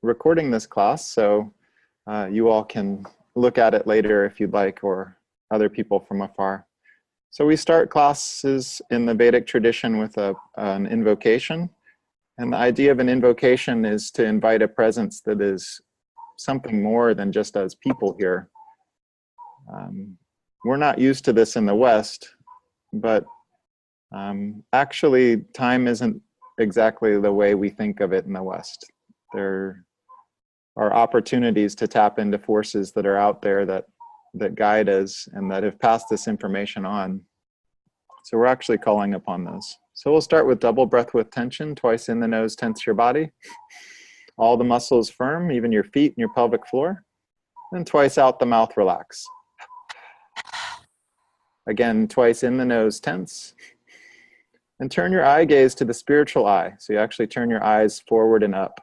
recording this class, so you all can look at it later if you'd like, or other people from afar. So we start classes in the Vedic tradition with an invocation. And the idea of an invocation is to invite a presence that is something more than just as people here. We're not used to this in the West, but actually time isn't exactly the way we think of it in the West. There are opportunities to tap into forces that are out there that guide us and that have passed this information on. So we're actually calling upon those. So we'll start with double breath with tension. Twice in the nose, tense your body. All the muscles firm, even your feet and your pelvic floor. And twice out the mouth, relax. Again, twice in the nose, tense. And turn your eye gaze to the spiritual eye. So you actually turn your eyes forward and up.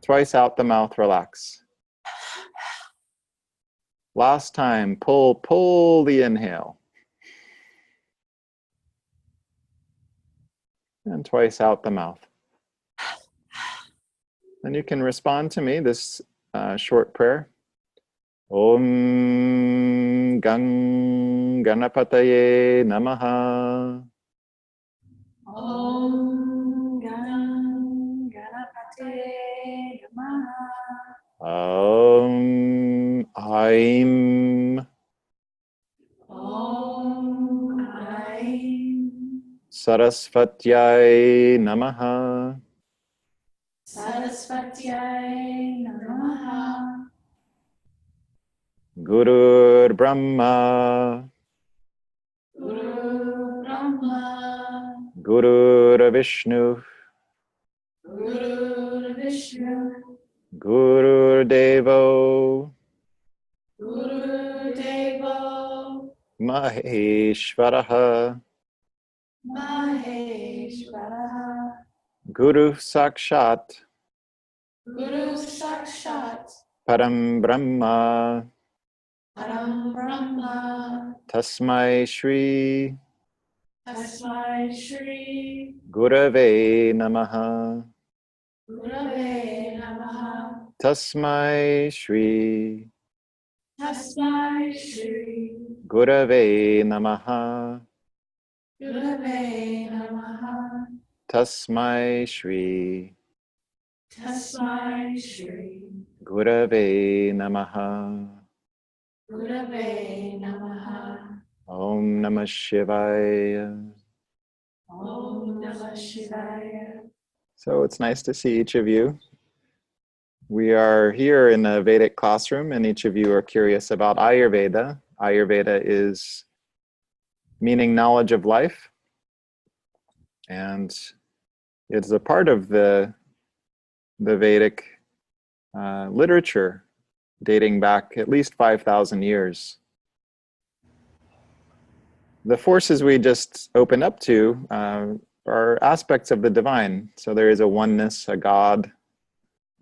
Twice out the mouth, relax. Last time, pull the inhale. And twice out the mouth. And you can respond to me, this short prayer. Om Gang Ganapataye Namaha. Om Gang Ganapataye Namaha. Om Aim. Om Aim. Sarasvatyay Namaha. Sarasvatyay Namaha. Gurur Brahma. Guru Brahma. Gurur Vishnu. Guru Vishnu. Gurur Devo. Guru Devo. Maheshvaraha. Maheshvara. Guru Sakshat. Guru Sakshat. Param Brahma. Param Brahma. Tasmai Shri Tasmai Shri Gurave Namaha. Gurave Namaha. Tasmai Shri Tasmai Shri Gurave Namaha. Gurave Namaha. Tasmai Shri Tasmai Shri Gurave Namaha. Gurave Namaha. Om Namah Shivaya. Om Namah Shivaya. So it's nice to see each of you. We are here in a Vedic classroom, and each of you are curious about Ayurveda. Ayurveda is meaning knowledge of life, and it's a part of the Vedic literature dating back at least 5,000 years. The forces we just opened up to are aspects of the divine. So there is a oneness, a God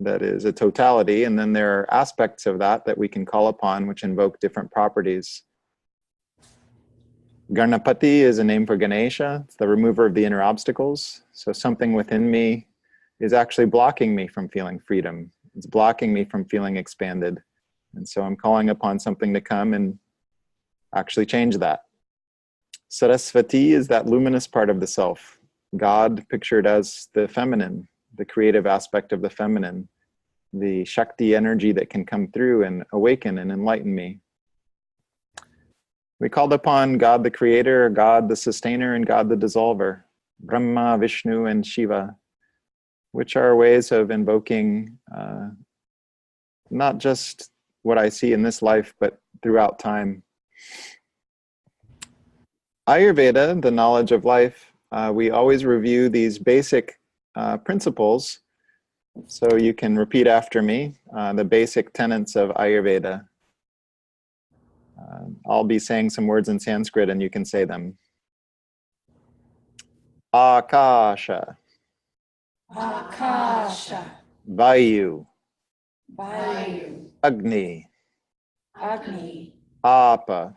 that is a totality, and then there are aspects of that we can call upon which invoke different properties. Ganapati is a name for Ganesha. It's the remover of the inner obstacles. So something within me is actually blocking me from feeling freedom. It's blocking me from feeling expanded. And so I'm calling upon something to come and actually change that. Sarasvati is that luminous part of the self. God pictured as the feminine, the creative aspect of the feminine, the Shakti energy that can come through and awaken and enlighten me. We called upon God the creator, God the sustainer, and God the dissolver, Brahma, Vishnu, and Shiva, which are ways of invoking not just what I see in this life, but throughout time. Ayurveda, the knowledge of life, we always review these basic principles. So you can repeat after me, the basic tenets of Ayurveda. I'll be saying some words in Sanskrit and you can say them. Akasha. Akasha. Vayu. Vayu. Agni. Agni. Apa.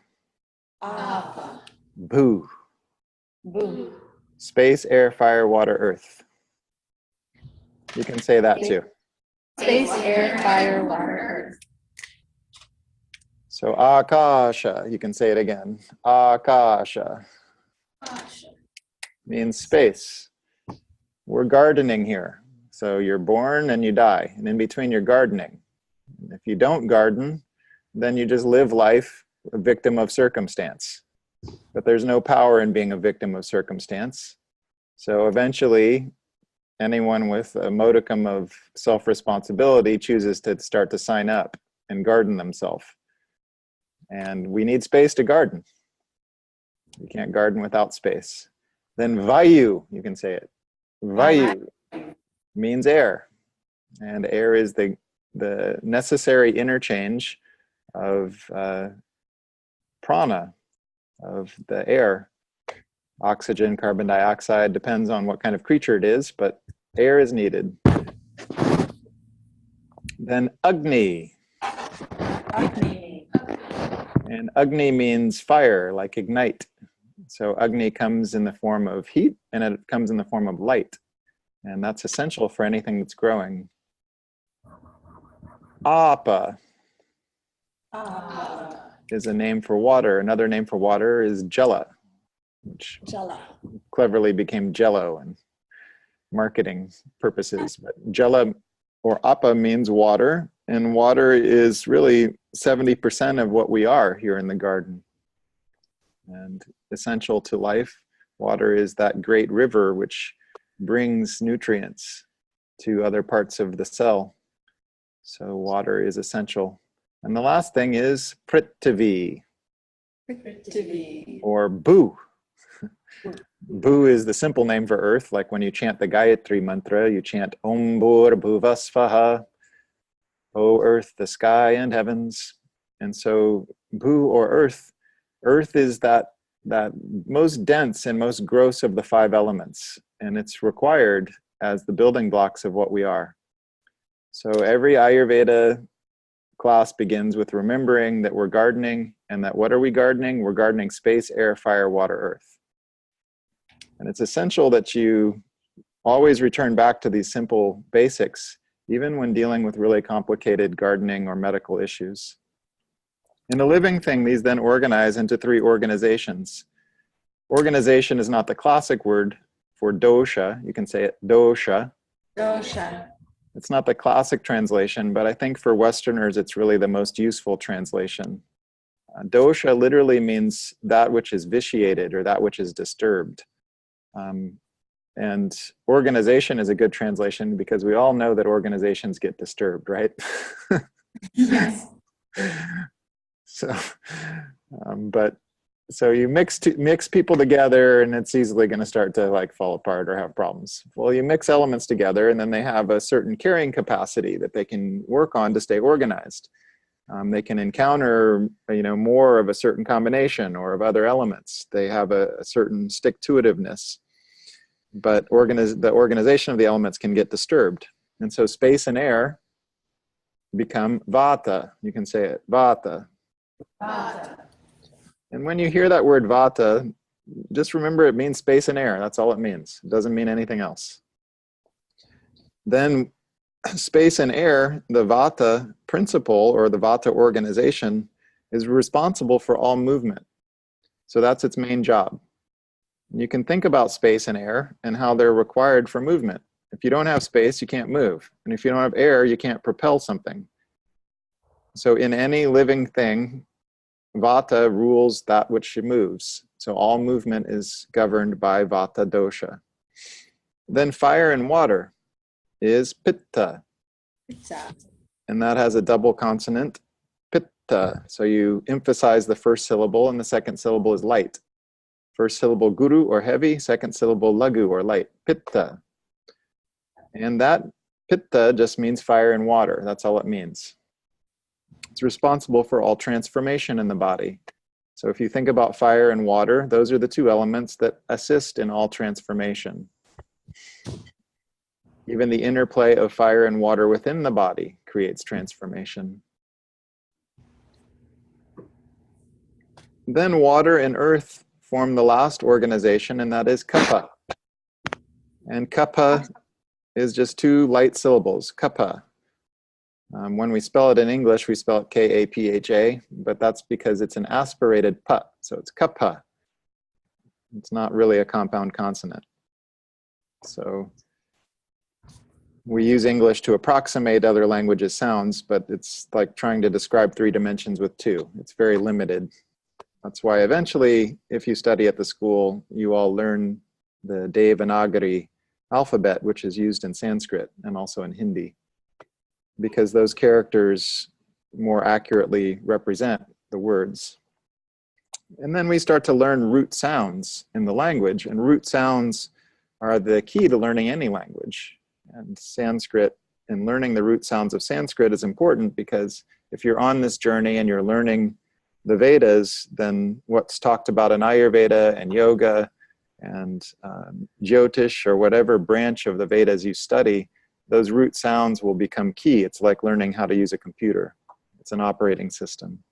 Apa. Bhu. Bhu. Space, air, fire, water, earth. You can say that too. Space, air, fire, water, earth. So akasha, you can say it again. Akasha means space. We're gardening here. So you're born and you die, and in between you're gardening. If you don't garden, then you just live life a victim of circumstance. But there's no power in being a victim of circumstance. So eventually, anyone with a modicum of self-responsibility chooses to start to sign up and garden themselves. And we need space to garden. You can't garden without space. Then vayu, you can say it. Vayu means air. And air is the necessary interchange of prana, of the air. Oxygen, carbon dioxide, depends on what kind of creature it is, but air is needed. Then Agni. Agni. And Agni means fire, like ignite. So Agni comes in the form of heat, and it comes in the form of light. And that's essential for anything that's growing. Apa is a name for water. Another name for water is Jala, which Jala. cleverly became Jello in marketing purposes. But Jala or Apa means water, and water is really 70% of what we are here in the garden. And essential to life, water is that great river which brings nutrients to other parts of the cell. So water is essential. And the last thing is Prithvi, or Bu. Bu is the simple name for earth, like when you chant the Gayatri mantra, you chant Om Bhur Bhuvasvaha, O earth, the sky and heavens. And so Bu, or earth, earth is that most dense and most gross of the 5 elements, and it's required as the building blocks of what we are. So every Ayurveda class begins with remembering that we're gardening, and that what are we gardening? We're gardening space, air, fire, water, earth. And it's essential that you always return back to these simple basics, even when dealing with really complicated gardening or medical issues. In a living thing, these then organize into 3 organizations. Organization is not the classic word for dosha. You can say it dosha. Dosha. It's not the classic translation, but I think for Westerners, it's really the most useful translation. Dosha literally means that which is vitiated or that which is disturbed. And organization is a good translation because we all know that organizations get disturbed, right? Yes. So you mix people together, and it's easily going to start to like fall apart or have problems. Well, you mix elements together, and then they have a certain carrying capacity that they can work on to stay organized. They can encounter, more of a certain combination or of other elements. They have a certain stick-to-itiveness, but the organization of the elements can get disturbed. And so space and air become vata. You can say it, vata. Vata. And when you hear that word vata, just remember it means space and air. That's all it means. It doesn't mean anything else. Then space and air, the vata principle or the vata organization, is responsible for all movement. So that's its main job. You can think about space and air and how they're required for movement. If you don't have space, you can't move. And if you don't have air, you can't propel something. So in any living thing, vata rules that which moves. So all movement is governed by vata dosha. Then fire and water is pitta. Pitta. And that has a double consonant, pitta. So you emphasize the first syllable, and the second syllable is light. First syllable guru or heavy, second syllable lagu or light, pitta. And that pitta just means fire and water. That's all it means. It's responsible for all transformation in the body. So if you think about fire and water, those are the 2 elements that assist in all transformation. Even the interplay of fire and water within the body creates transformation. Then water and earth form the last organization, and that is kapha. And kapha is just 2 light syllables, kapha. When we spell it in English, we spell it K-A-P-H-A, but that's because it's an aspirated pa, so it's kapha. It's not really a compound consonant. So we use English to approximate other languages' sounds, but it's like trying to describe 3 dimensions with 2. It's very limited. That's why eventually, if you study at the school, you all learn the Devanagari alphabet, which is used in Sanskrit and also in Hindi, because those characters more accurately represent the words. And then we start to learn root sounds in the language, and root sounds are the key to learning any language. And Sanskrit, and learning the root sounds of Sanskrit is important, because if you're on this journey and you're learning the Vedas, then what's talked about in Ayurveda and yoga and Jyotish, or whatever branch of the Vedas you study, those root sounds will become key. It's like learning how to use a computer. It's an operating system.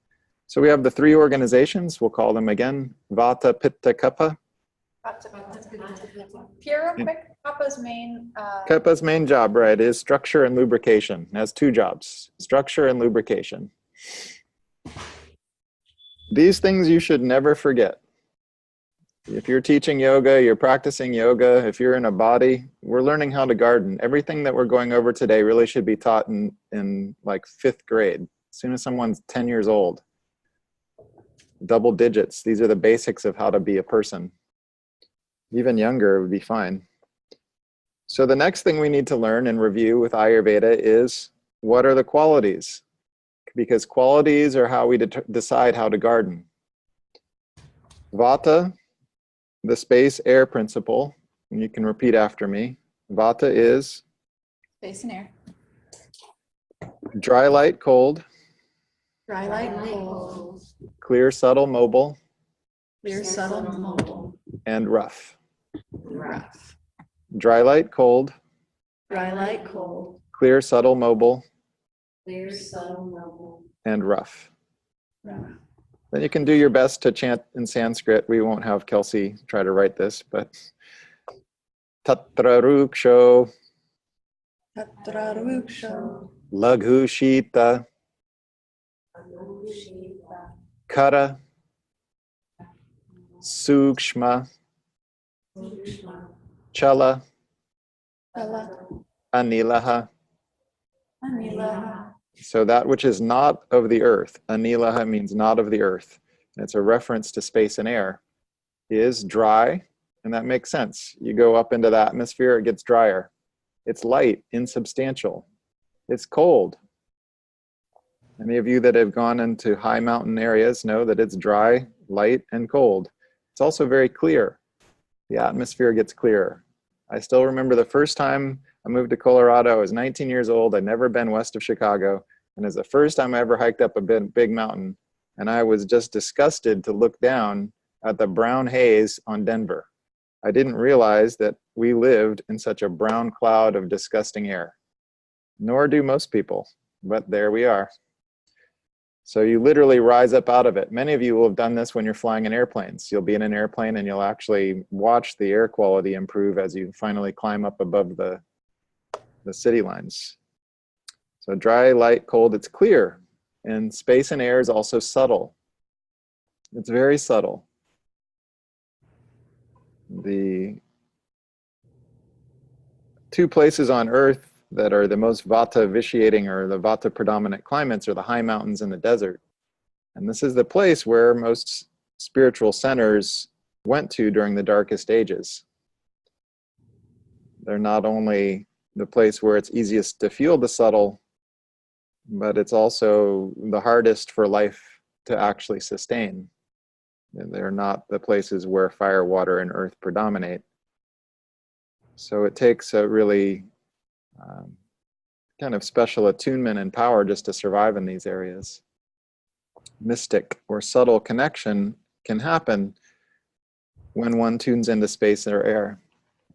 So we have the 3 organizations. We'll call them again: Vata, Pitta, Kapha. Pierre, real quick, Kappa's main... Kapha's main job, right, is structure and lubrication. It has 2 jobs: structure and lubrication. These things you should never forget. If you're teaching yoga, you're practicing yoga, if you're in a body, we're learning how to garden. Everything that we're going over today really should be taught in like 5th grade. As soon as someone's 10 years old. Double digits. These are the basics of how to be a person. Even younger would be fine. So the next thing we need to learn and review with Ayurveda is, what are the qualities? Because qualities are how we decide how to garden. Vata, the space-air principle, and you can repeat after me. Vata is Space and air. dry, light, cold. Dry, light, cold. Clear, subtle, mobile. Clear, subtle, mobile. And rough. Rough. Dry, light, cold. Dry, light, cold. Clear, subtle, mobile. Clear, subtle, mobile. And rough. Rough. Then you can do your best to chant in Sanskrit. We won't have Kelsey try to write this, but Tatra ruksho, Tatra ruksho. Laghu shita, Kara, Sukshma, Chala, Pala. Anilaha. Anila. So that which is not of the earth, Anilaha means not of the earth. And it's a reference to space and air, is dry, and that makes sense. You go up into the atmosphere, it gets drier. It's light, insubstantial. It's cold. Any of you that have gone into high mountain areas know that it's dry, light, and cold. It's also very clear. The atmosphere gets clearer. I still remember the first time I moved to Colorado. I was 19 years old. I'd never been west of Chicago. And it was the first time I ever hiked up a big mountain. And I was just disgusted to look down at the brown haze on Denver. I didn't realize that we lived in such a brown cloud of disgusting air. Nor do most people, but there we are. So you literally rise up out of it. Many of you will have done this when you're flying in airplanes. You'll be in an airplane and you'll actually watch the air quality improve as you finally climb up above the city lines. So dry, light, cold, it's clear. And space and air is also subtle. It's very subtle. The 2 places on Earth that are the most Vata vitiating, or the Vata predominant climates, are the high mountains and the desert. And this is the place where most spiritual centers went to during the darkest ages. They're not only the place where it's easiest to feel the subtle, but it's also the hardest for life to actually sustain. They're not the places where fire, water, and earth predominate. So it takes a really kind of special attunement and power just to survive in these areas. Mystic or subtle connection can happen when one tunes into space or air.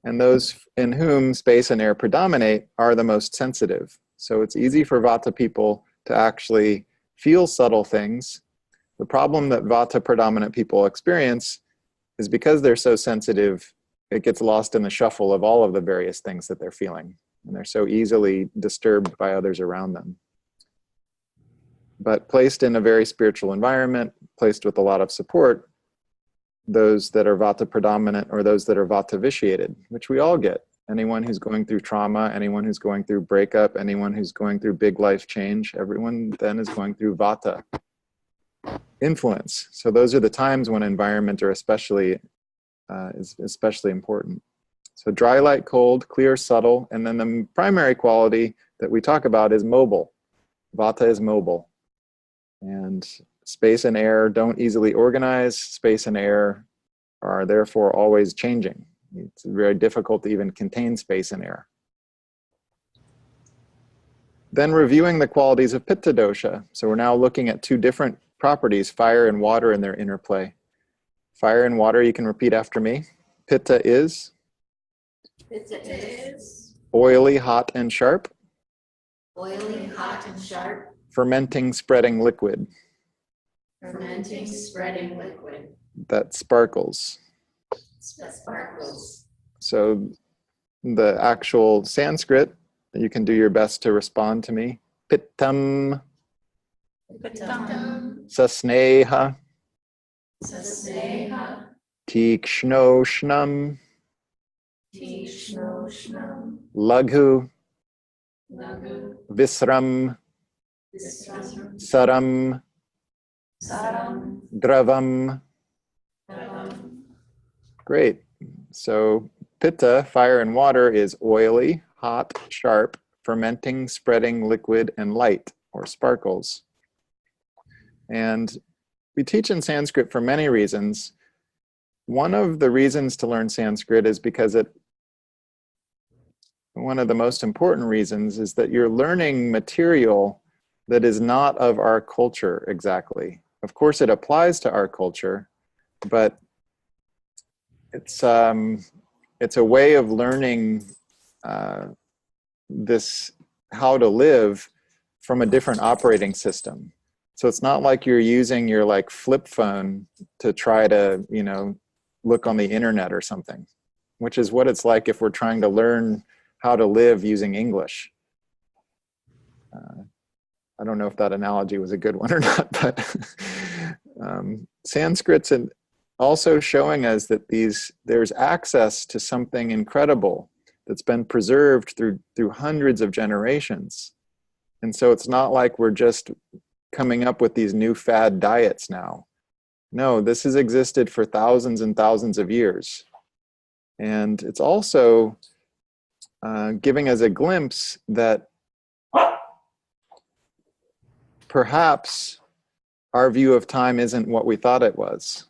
And those in whom space and air predominate are the most sensitive. So it's easy for Vata people to actually feel subtle things. The problem that Vata predominant people experience is because they're so sensitive, it gets lost in the shuffle of all of the various things that they're feeling. And they're so easily disturbed by others around them. But placed in a very spiritual environment, placed with a lot of support, those that are vata predominant or those that are vata vitiated, which we all get. Anyone who's going through trauma, anyone who's going through breakup, anyone who's going through big life change, everyone then is going through vata influence. So those are the times when environment are especially is especially important. So dry, light, cold, clear, subtle, and then the primary quality that we talk about is mobile. Vata is mobile. And space and air don't easily organize. Space and air are therefore always changing. It's very difficult to even contain space and air. Then reviewing the qualities of Pitta dosha. So we're now looking at two different properties, fire and water, and their interplay. Fire and water, you can repeat after me. Pitta is? Pitta is oily, hot, and sharp. oily, hot, and sharp. Fermenting, spreading liquid. Fermenting, spreading liquid. That sparkles. That sparkles. So the actual Sanskrit, you can do your best to respond to me. Pittam, Pittam, sasneha, sasneha, tikshnoshnam, tishnoshnam, laghu, lagu, visram, visram, saram, saram, dravam. dhavam. Great. So pitta, fire and water, is oily, hot, sharp, fermenting, spreading, liquid, and light, or sparkles. And we teach in Sanskrit for many reasons. One of the reasons to learn Sanskrit is because one of the most important reasons is that you're learning material that is not of our culture exactly. Of course, it applies to our culture, but it's a way of learning this how to live from a different operating system. So it's not like you're using your like flip phone to try to, look on the internet or something, which is what it's like if we're trying to learn how to live using English. I don't know if that analogy was a good one or not, but Sanskrit's also showing us that there's access to something incredible that's been preserved through hundreds of generations. And so it's not like we're just coming up with these new fad diets now. No, this has existed for thousands and thousands of years. And it's also giving us a glimpse that perhaps our view of time isn't what we thought it was.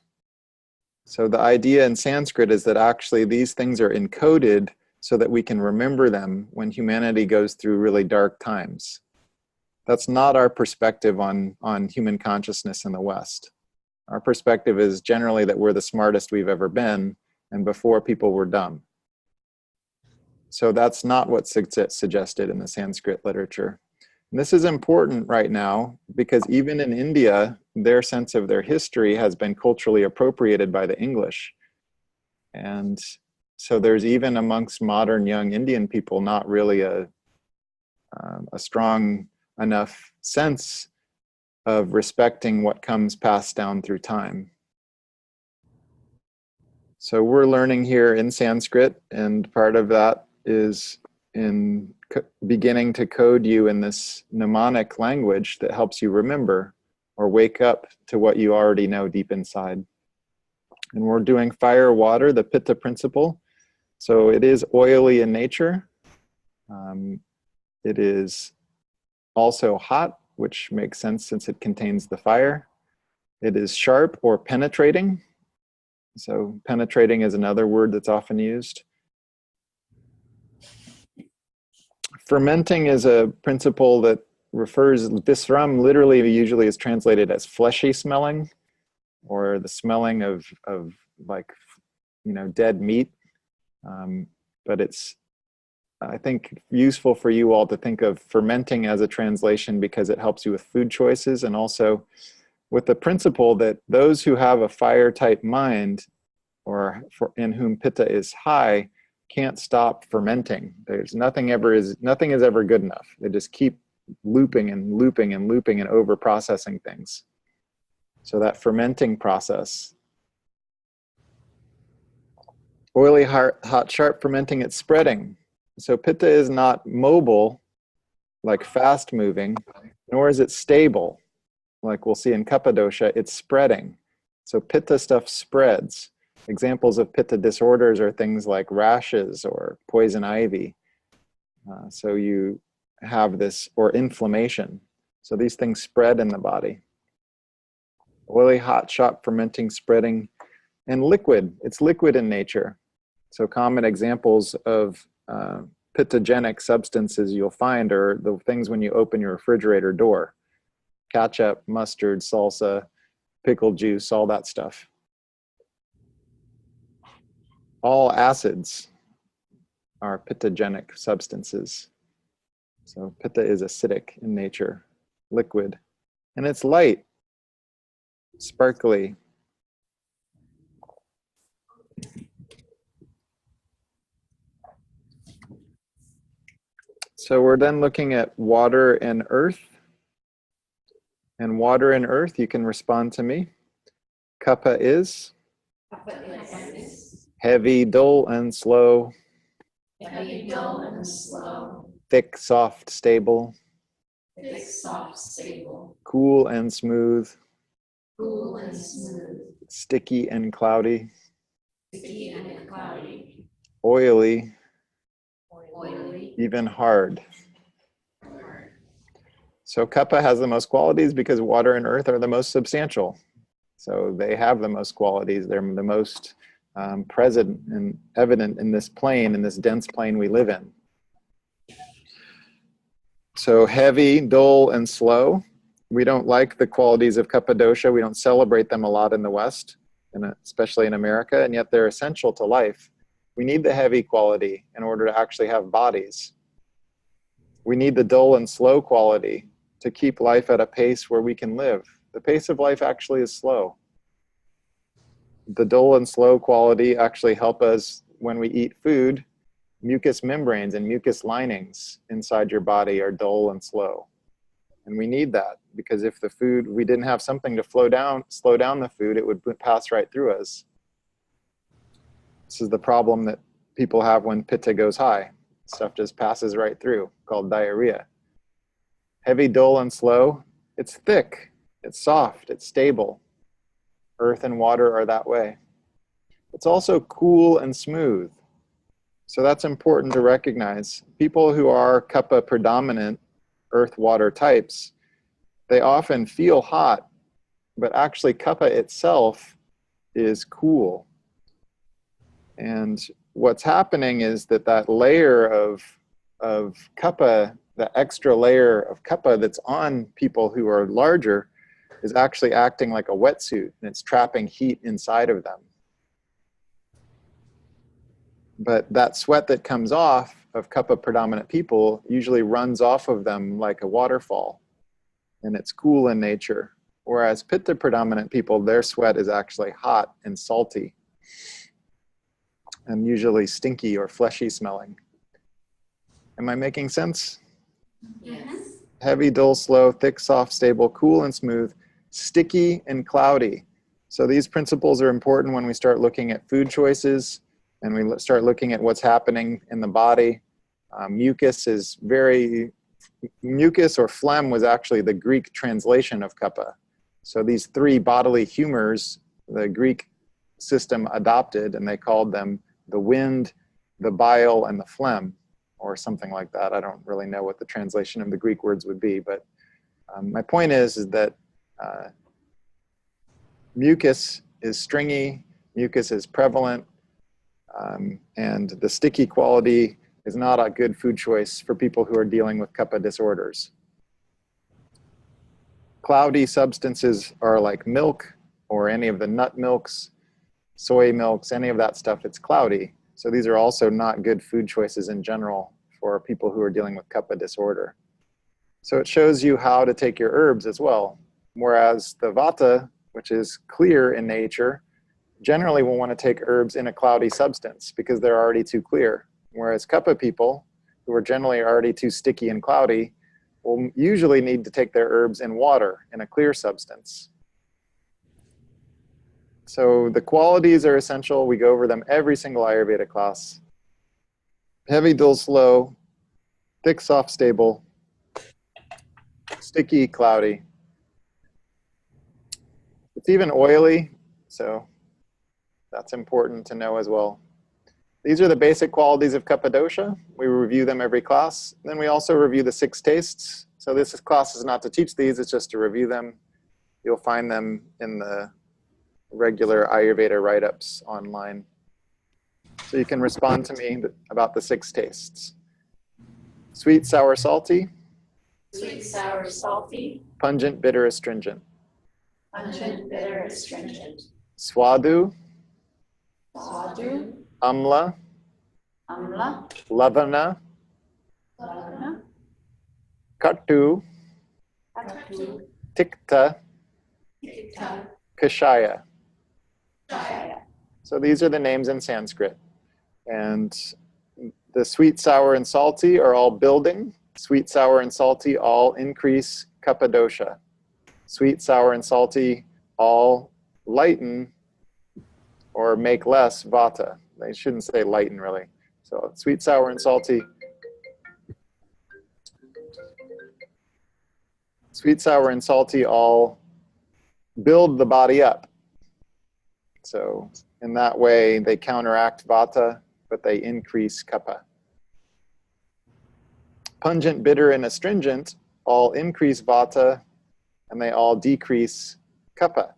So the idea in Sanskrit is that actually these things are encoded so that we can remember them when humanity goes through really dark times. That's not our perspective on human consciousness in the West. Our perspective is generally that we're the smartest we've ever been, and before people were dumb. So that's not what's suggested in the Sanskrit literature. And this is important right now because even in India, their sense of their history has been culturally appropriated by the English. And so there's even amongst modern young Indian people not really a strong enough sense of respecting what comes passed down through time. So we're learning here in Sanskrit, and part of that is in beginning to code you in this mnemonic language that helps you remember or wake up to what you already know deep inside. And we're doing fire, water, the Pitta principle. So it is oily in nature. It is also hot, which makes sense since it contains the fire. It is sharp or penetrating. So penetrating is another word that's often used. Fermenting is a principle that refers, visram literally usually is translated as fleshy smelling, or the smelling of like, dead meat. But it's, I think, useful for you all to think of fermenting as a translation because it helps you with food choices, and also with the principle that those who have a fire-type mind, or in whom Pitta is high, can't stop fermenting. There's nothing is ever good enough. They just keep looping and looping and looping and over processing things. So that fermenting process. Oily, hot, sharp, fermenting, it's spreading. So pitta is not mobile, like fast moving, nor is it stable, like we'll see in kapha dosha, it's spreading. So pitta stuff spreads. Examples of pitta disorders are things like rashes or poison ivy. So you have this, or inflammation. So these things spread in the body. Oily, hot, sharp, fermenting, spreading, and liquid. It's liquid in nature. So common examples of pittogenic substances you'll find are the things when you open your refrigerator door. Ketchup, mustard, salsa, pickle juice, all that stuff. All acids are pittogenic substances. So pitta is acidic in nature, liquid. And it's light, sparkly. So we're then looking at water and earth. And water and earth, you can respond to me. Kapha is heavy, dull, and slow. Heavy, dull, and slow. Thick, soft, stable. Thick, soft, stable. Cool and smooth. Cool and smooth. Sticky and cloudy. Sticky and cloudy. Oily. Oily. Even hard. So kapha has the most qualities because water and earth are the most substantial. So they have the most qualities. They're the most present and evident in this plane, in this dense plane we live in. So heavy, dull, and slow. We don't like the qualities of kapha dosha. We don't celebrate them a lot in the West, and especially in America, and yet they're essential to life. We need the heavy quality in order to actually have bodies. We need the dull and slow quality to keep life at a pace where we can live. The pace of life actually is slow. The dull and slow quality actually help us when we eat food. Mucous membranes and mucous linings inside your body are dull and slow. And we need that because if the food, we didn't have something to slow down the food, it would pass right through us. This is the problem that people have when pitta goes high. Stuff just passes right through, called diarrhea. Heavy, dull, and slow. It's thick, it's soft, it's stable. Earth and water are that way. It's also cool and smooth. So that's important to recognize. People who are kapha predominant, earth, water types, they often feel hot, but actually kapha itself is cool. And what's happening is that layer of kapha, the extra layer of kapha that's on people who are larger is actually acting like a wetsuit, and it's trapping heat inside of them. But that sweat that comes off of kapha predominant people usually runs off of them like a waterfall, and it's cool in nature. Whereas pitta predominant people, their sweat is actually hot and salty, and usually stinky or fleshy smelling. Am I making sense? Yes. Heavy, dull, slow, thick, soft, stable, cool and smooth, sticky and cloudy. So these principles are important when we start looking at food choices and we start looking at what's happening in the body. Mucus or phlegm was actually the Greek translation of kapha. So these three bodily humors, the Greek system adopted, and they called them the wind, the bile, and the phlegm, or something like that. I don't really know what the translation of the Greek words would be, but my point is that mucus is stringy, mucus is prevalent, and the sticky quality is not a good food choice for people who are dealing with kapha disorders. Cloudy substances are like milk or any of the nut milks, soy milks, any of that stuff, it's cloudy. So these are also not good food choices in general for people who are dealing with kapha disorder. So it shows you how to take your herbs as well. Whereas the vata, which is clear in nature, generally will want to take herbs in a cloudy substance because they're already too clear. Whereas kapha people, who are generally already too sticky and cloudy, will usually need to take their herbs in water, in a clear substance. So the qualities are essential. We go over them every single Ayurveda class. Heavy, dull, slow, thick, soft, stable, sticky, cloudy. It's even oily, so that's important to know as well. These are the basic qualities of Kapha-dosha. We review them every class. Then we also review the 6 tastes. So this class is not to teach these, it's just to review them. You'll find them in the regular Ayurveda write-ups online. So you can respond to me about the 6 tastes. Sweet, sour, salty. Sweet, sour, salty. Pungent, bitter, astringent. Pungent, bitter, astringent. Swadu. Sadhu. Amla. Amla. Lavana. Lavana. Katu. Katu. Tikta. Tikta. Kashaya. Shaya. So these are the names in Sanskrit. And the sweet, sour, and salty are all building. Sweet, sour, and salty all increase Kapha-dosha. Sweet, sour, and salty all lighten or make less vata. They shouldn't say lighten, really. So sweet, sour, and salty. Sweet, sour, and salty all build the body up. So in that way, they counteract vata, but they increase kapha. Pungent, bitter, and astringent all increase vata, and they all decrease kapha.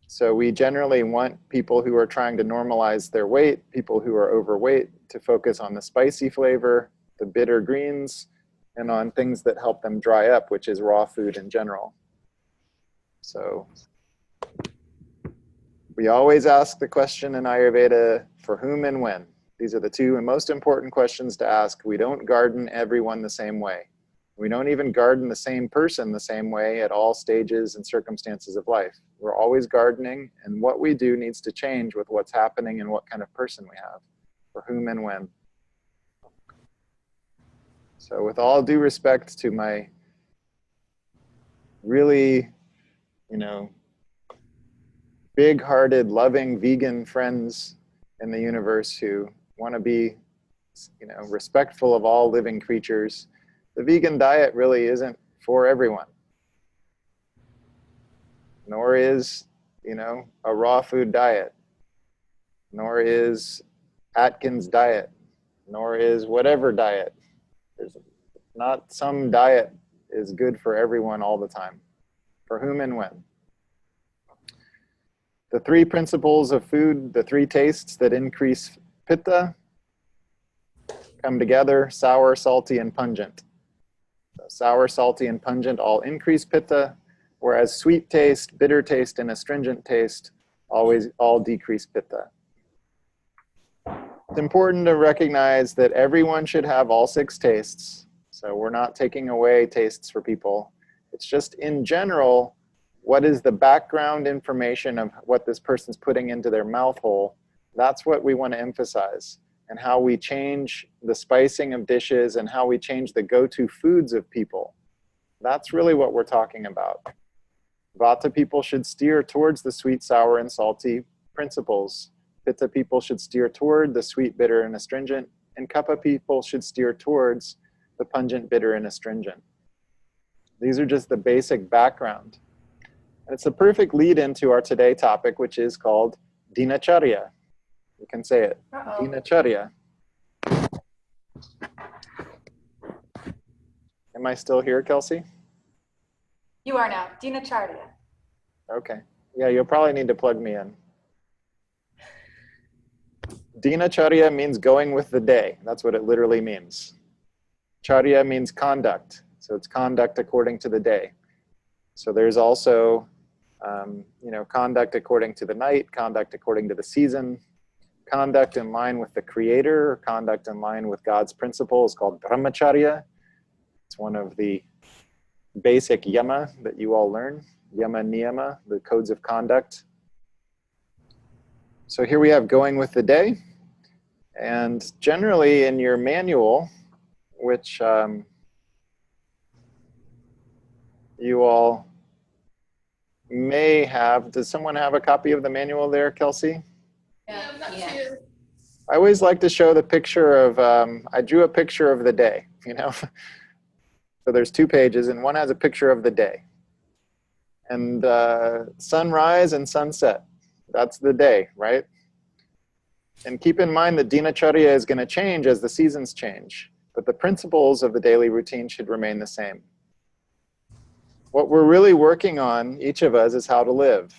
So we generally want people who are trying to normalize their weight, people who are overweight, to focus on the spicy flavor, the bitter greens, and on things that help them dry up, which is raw food in general. So we always ask the question in Ayurveda, for whom and when? These are the 2 most important questions to ask. We don't garden everyone the same way. We don't even garden the same person the same way at all stages and circumstances of life. We're always gardening, and what we do needs to change with what's happening and what kind of person we have, for whom and when. So with all due respect to my really, big-hearted, loving vegan friends in the universe who want to be, respectful of all living creatures, the vegan diet really isn't for everyone. Nor is, a raw food diet. Nor is Atkins diet. Nor is whatever diet. There's not some diet is good for everyone all the time. For whom and when. The 3 principles of food, the 3 tastes that increase pitta, come together: sour, salty, and pungent. So sour, salty, and pungent all increase pitta, whereas sweet taste, bitter taste, and astringent taste all decrease pitta. It's important to recognize that everyone should have all 6 tastes. So we're not taking away tastes for people. It's just in general, what is the background information of what this person's putting into their mouth hole? That's what we want to emphasize. And how we change the spicing of dishes and how we change the go-to foods of people. That's really what we're talking about. Vata people should steer towards the sweet, sour, and salty principles. Pitta people should steer toward the sweet, bitter, and astringent. And Kapha people should steer towards the pungent, bitter, and astringent. These are just the basic background. And it's a perfect lead into our today topic, which is called Dinacarya. You can say it. Dinacarya. Am I still here, Kelsey? You are now. Dinacarya. Okay. Yeah, you'll probably need to plug me in. Dinacharya means going with the day. That's what it literally means. Charya means conduct. So it's conduct according to the day. So there's also, conduct according to the night, conduct according to the season, conduct in line with the Creator, or conduct in line with God's principle is called brahmacharya. It's one of the basic yama that you all learn, yama niyama, the codes of conduct. So here we have going with the day. And generally in your manual, which you all may have. Does someone have a copy of the manual there, Kelsey? Yeah. I always like to show the picture of, I drew a picture of the day, you know. So there's 2 pages, and one has a picture of the day. And sunrise and sunset, that's the day, right? And keep in mind that Dinacarya is going to change as the seasons change, but the principles of the daily routine should remain the same. What we're really working on, each of us, is how to live.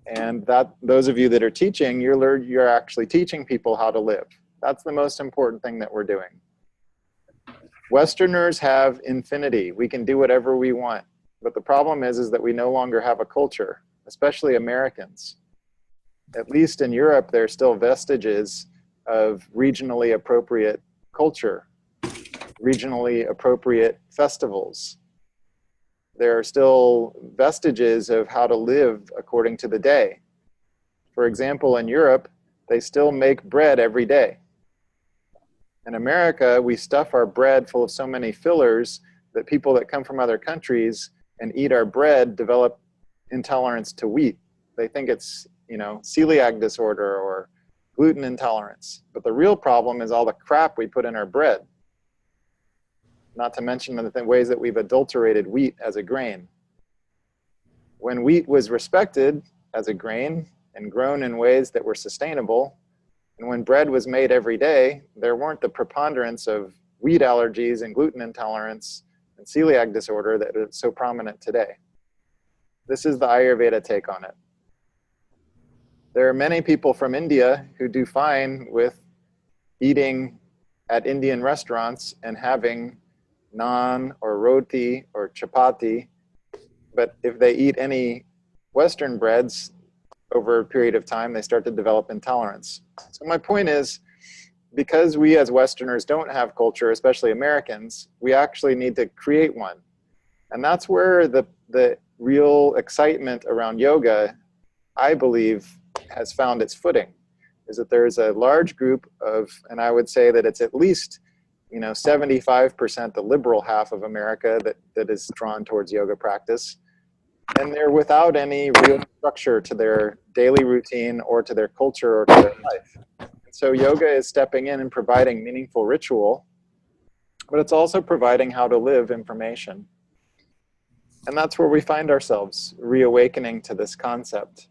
And that, those of you that are teaching, you're actually teaching people how to live. That's the most important thing that we're doing. Westerners have infinity. We can do whatever we want. But the problem is that we no longer have a culture, especially Americans. At least in Europe, there are still vestiges of regionally appropriate culture, regionally appropriate festivals. There are still vestiges of how to live according to the day. For example, in Europe, they still make bread every day. In America, we stuff our bread full of so many fillers that people that come from other countries and eat our bread develop intolerance to wheat. They think it's, you know, celiac disorder or gluten intolerance. But the real problem is all the crap we put in our bread. Not to mention the ways that we've adulterated wheat as a grain. When wheat was respected as a grain and grown in ways that were sustainable, and when bread was made every day, there weren't the preponderance of wheat allergies and gluten intolerance and celiac disorder that is so prominent today. This is the Ayurveda take on it. There are many people from India who do fine with eating at Indian restaurants and having naan or roti or chapati, but if they eat any Western breads over a period of time, they start to develop intolerance. So my point is, because we as Westerners don't have culture, especially Americans, we actually need to create one. And that's where the real excitement around yoga, I believe, has found its footing, is that there's a large group of, and I would say that it's at least, you know, 75% the liberal half of America that is drawn towards yoga practice. And they're without any real structure to their daily routine or to their culture or to their life. And so yoga is stepping in and providing meaningful ritual, but it's also providing how to live information. And that's where we find ourselves reawakening to this concept.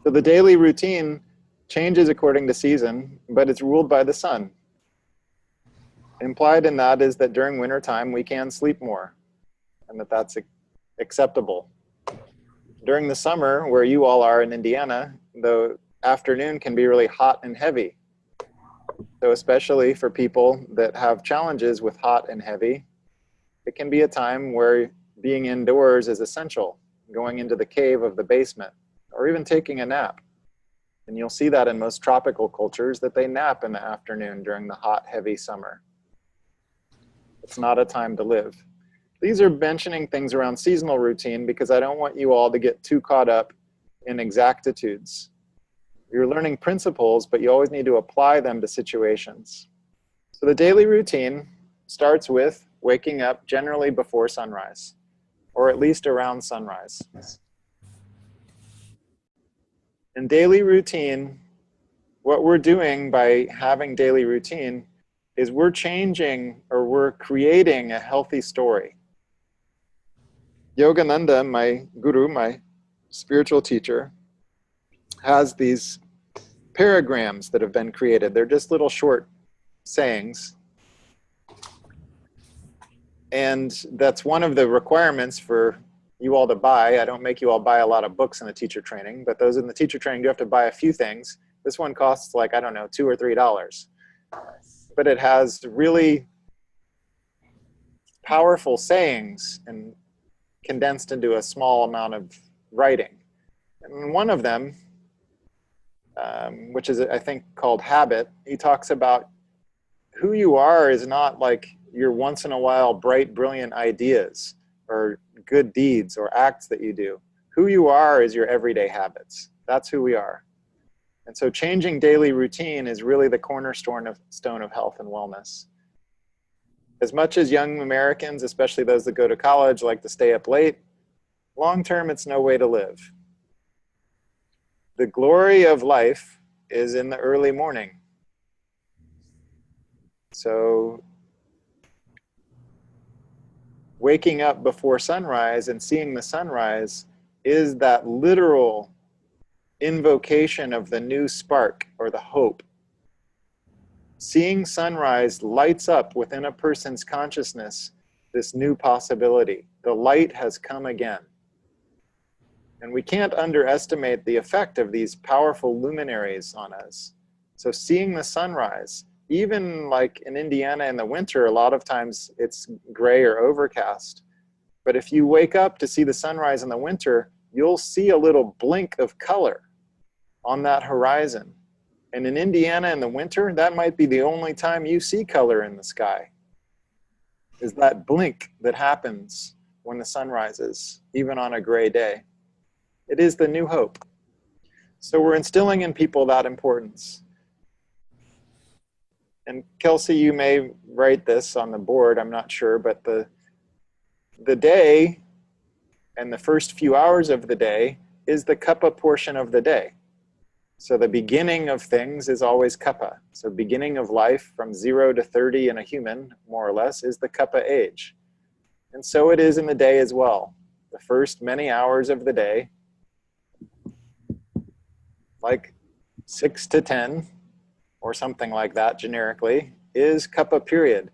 So the daily routine changes according to season, but it's ruled by the sun. Implied in that is that during wintertime, we can sleep more, and that's acceptable. During the summer, where you all are in Indiana, the afternoon can be really hot and heavy. So especially for people that have challenges with hot and heavy, it can be a time where being indoors is essential, going into the cave of the basement, or even taking a nap. And you'll see that in most tropical cultures, that they nap in the afternoon during the hot, heavy summer. It's not a time to live. These are mentioning things around seasonal routine because I don't want you all to get too caught up in exactitudes. You're learning principles, but you always need to apply them to situations. So the daily routine starts with waking up generally before sunrise, or at least around sunrise. In daily routine, what we're doing by having daily routine is we're changing, or we're creating a healthy story. Yogananda, my guru, my spiritual teacher, has these paragrams that have been created. They're just little short sayings. And that's one of the requirements for you all to buy. I don't make you all buy a lot of books in the teacher training, but those in the teacher training, you have to buy a few things. This one costs like, I don't know, $2 or $3. But it has really powerful sayings and condensed into a small amount of writing. And one of them, which is I think called Habit, he talks about who you are is not like your once in a while bright, brilliant ideas or good deeds or acts that you do. Who you are is your everyday habits. That's who we are. And so changing daily routine is really the cornerstone of health and wellness. as much as young Americans, especially those that go to college, like to stay up late, long term, it's no way to live. The glory of life is in the early morning. So waking up before sunrise and seeing the sunrise is that literal invocation of the new spark or the hope. Seeing sunrise lights up within a person's consciousness this new possibility. The light has come again. And we can't underestimate the effect of these powerful luminaries on us. So seeing the sunrise, even like in Indiana in the winter, a lot of times it's gray or overcast. But if you wake up to see the sunrise in the winter, you'll see a little blink of color on that horizon. And in Indiana in the winter, that might be the only time you see color in the sky, is that blink that happens when the sun rises, even on a gray day. It is the new hope. So we're instilling in people that importance. And Kelsey, you may write this on the board, I'm not sure, but the day and the first few hours of the day is the kapha portion of the day. So the beginning of things is always kapha. So beginning of life from 0 to 30 in a human, more or less, is the kapha age. And so it is in the day as well. The first many hours of the day, like 6 to 10, or something like that generically, is kapha period.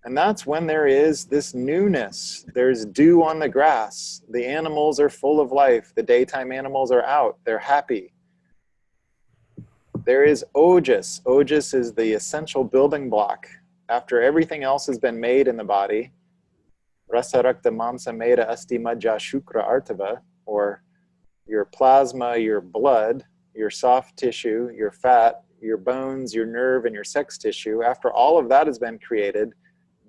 And that's when there is this newness. There's dew on the grass. The animals are full of life. The daytime animals are out. They're happy. There is ojas. Ojas is the essential building block. After everything else has been made in the body, rasa rakta mamsa meda asti majja shukra artava, or your plasma, your blood, your soft tissue, your fat, your bones, your nerve, and your sex tissue, after all of that has been created,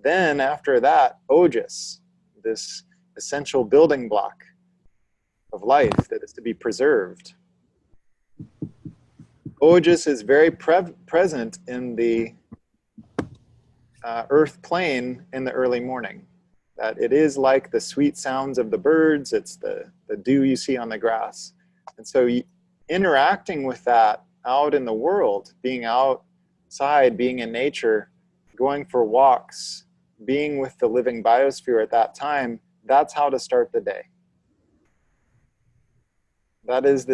then after that, ojas, this essential building block of life that is to be preserved. Ojas is very present in the earth plane in the early morning. That it is like the sweet sounds of the birds, it's the dew you see on the grass. And so interacting with that out in the world, being outside, being in nature, going for walks, being with the living biosphere at that time, that's how to start the day. That is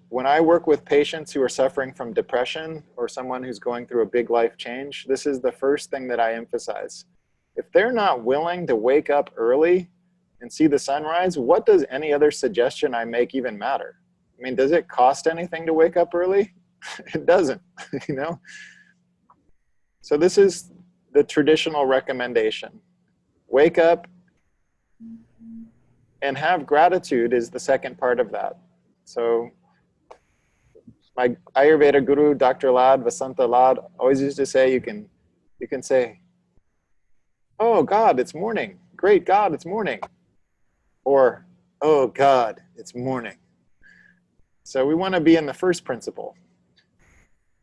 when I work with patients who are suffering from depression or someone who's going through a big life change, this is the first thing that I emphasize. If they're not willing to wake up early and see the sunrise, what does any other suggestion I make even matter? I mean, does it cost anything to wake up early? It doesn't, you know? So this is the traditional recommendation. Wake up and have gratitude is the second part of that. So my Ayurveda guru, Dr. Lad, Vasanta Lad, always used to say, you can say, oh God, it's morning. Great God, it's morning. Or, oh God, it's morning. So we want to be in the first principle.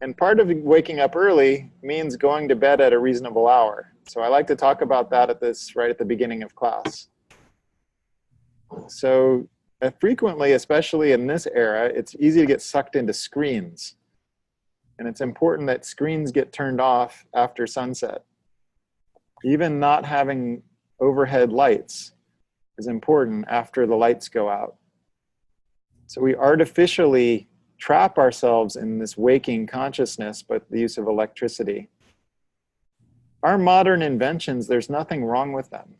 And part of waking up early means going to bed at a reasonable hour. So I like to talk about that right at the beginning of class. So frequently, especially in this era, it's easy to get sucked into screens. And it's important that screens get turned off after sunset. Even not having overhead lights is important after the lights go out. So we artificially trap ourselves in this waking consciousness, but the use of electricity. Our modern inventions, there's nothing wrong with them,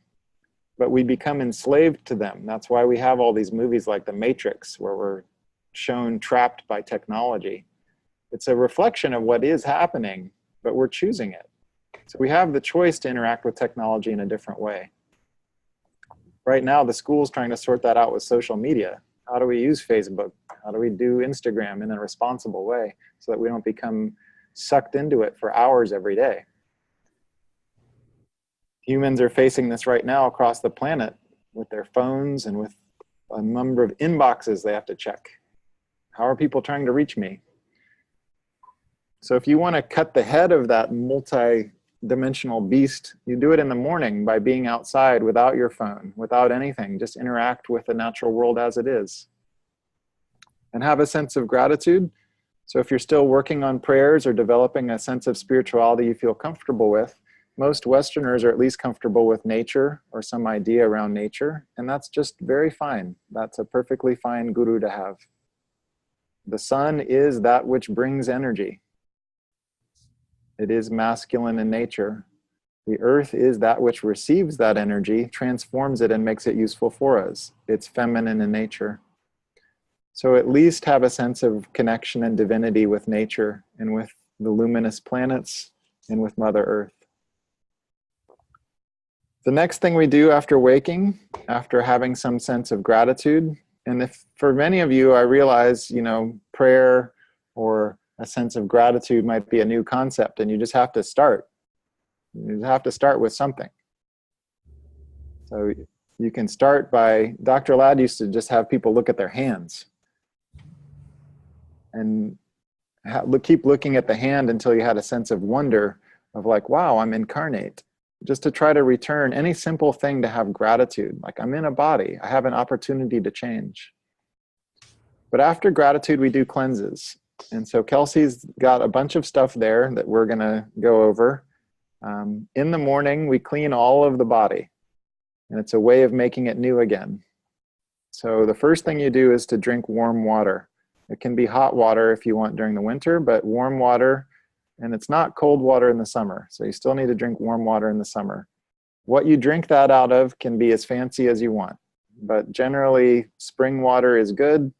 but we become enslaved to them. That's why we have all these movies like The Matrix, where we're shown trapped by technology. It's a reflection of what is happening, but we're choosing it. So we have the choice to interact with technology in a different way. Right now, the school's trying to sort that out with social media. How do we use Facebook? How do we do Instagram in a responsible way so that we don't become sucked into it for hours every day? Humans are facing this right now across the planet with their phones and with a number of inboxes they have to check. How are people trying to reach me? So if you want to cut the head of that dimensional beast, you do it in the morning by being outside without your phone, without anything. Just interact with the natural world as it is. And have a sense of gratitude. So if you're still working on prayers or developing a sense of spirituality you feel comfortable with, most Westerners are at least comfortable with nature or some idea around nature, and that's just very fine. That's a perfectly fine guru to have. The sun is that which brings energy. It is masculine in nature. The earth is that which receives that energy, transforms it, and makes it useful for us. It's feminine in nature. So at least have a sense of connection and divinity with nature and with the luminous planets and with Mother Earth. The next thing we do after waking, after having some sense of gratitude, and if for many of you, I realize, prayer or a sense of gratitude might be a new concept, and you just have to start. You have to start with something. So you can start by, Dr. Ladd used to just have people look at their hands and keep looking at the hand until you had a sense of wonder of like, wow, I'm incarnate. Just to try to return any simple thing to have gratitude. Like, I'm in a body. I have an opportunity to change. But after gratitude, we do cleanses. And so Kelsey's got a bunch of stuff there that we're going to go over. In the morning, we clean all of the body. And it's a way of making it new again. So the first thing you do is to drink warm water. It can be hot water if you want during the winter, but warm water. And it's not cold water in the summer. So you still need to drink warm water in the summer. What you drink that out of can be as fancy as you want. But generally, spring water is good.